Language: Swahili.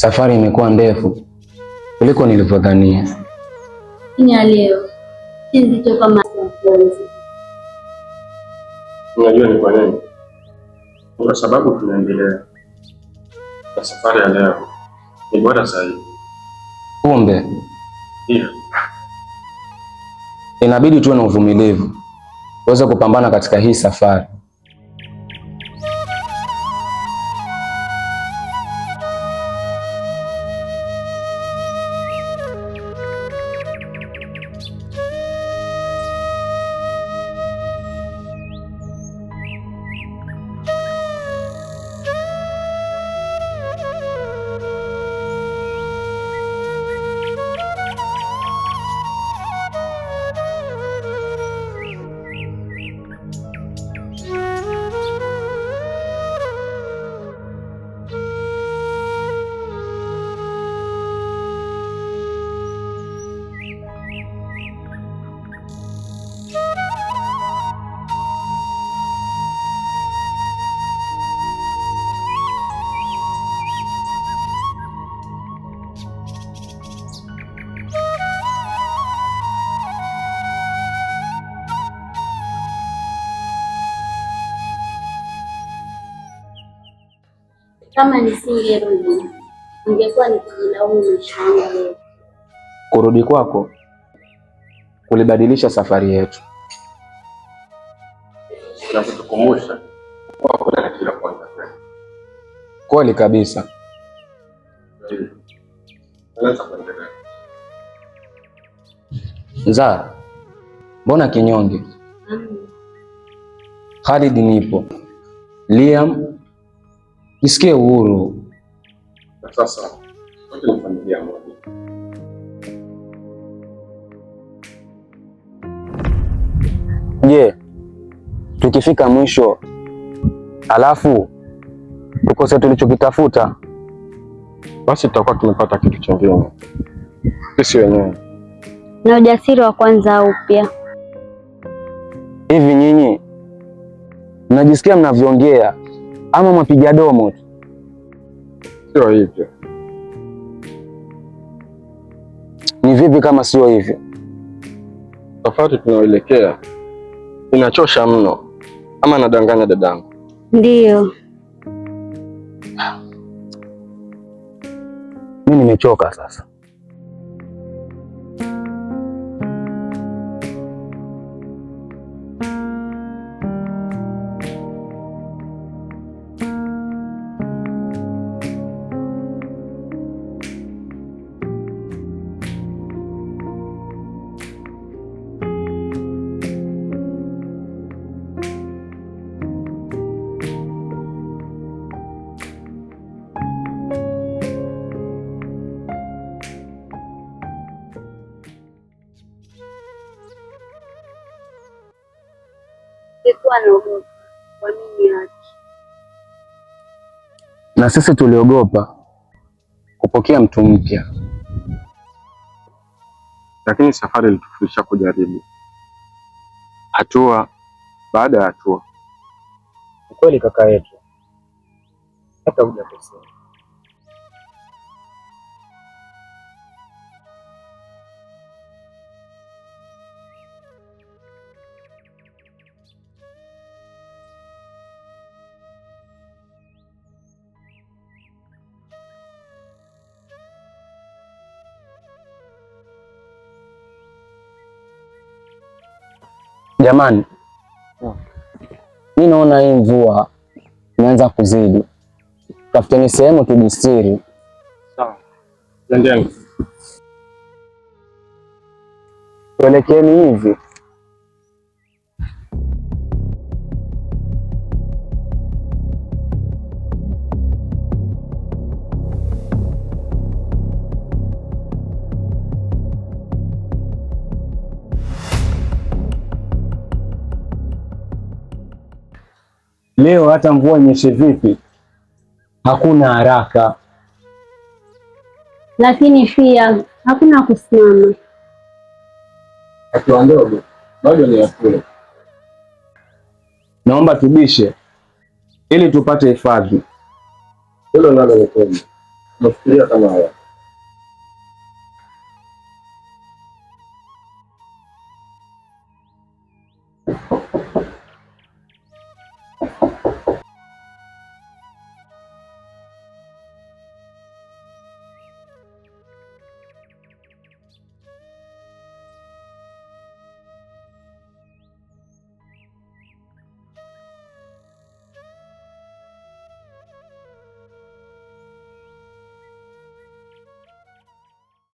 Safari imekuwa ndefu kuliko nilivyodhania. Ina leo ndio kama unajua ni kwa nini? Kwa sababu tunaendelea na safari ya leo ni bora zaidi. Kumbe ndio inabidi tuwe na uvumilivu tuweze kupambana katika hii safari. Kama nisingerudi ningekuwa nikijilaumu maisha yangu leo. Kurudi kwako kulibadilisha safari yetu na kutukumbusha kwako na kila kwanza. Kweli kabisa. Zara, mbona kinyonge? Khalid nipo. Liam, jisikie uhuru. Sasa wote ni familia moja. Je, tukifika mwisho alafu tukose tulichokitafuta, basi tutakuwa tumepata kitu kingine sisi wenyewe. Na ujasiri wa kwanza upya. Hivi nyinyi mnajisikia mnavyoongea ama mapiga domo tu? Sio hivyo. Ni vipi kama sio hivyo? Safari tunaoelekea inachosha mno, ama nadanganya dadangu? Ndiyo. Mimi nimechoka sasa. Na sisi tuliogopa kupokea mtu mpya, lakini safari ilitufundisha kujaribu hatua baada ya hatua. Kweli kaka yetu, hata hujakosea. Jamani, mimi naona hii mvua inaanza kuzidi. Tafuteni sehemu tujistiri. Sawa. Nendeni. Tuelekeni hivi. Leo hata mvua nyeshe vipi, hakuna haraka, lakini pia hakuna kusimama. Hatua ndogo bado ni kule. Naomba tubishe ili tupate hifadhi. Hilo nalo ni kweli, nafikiria kama haya.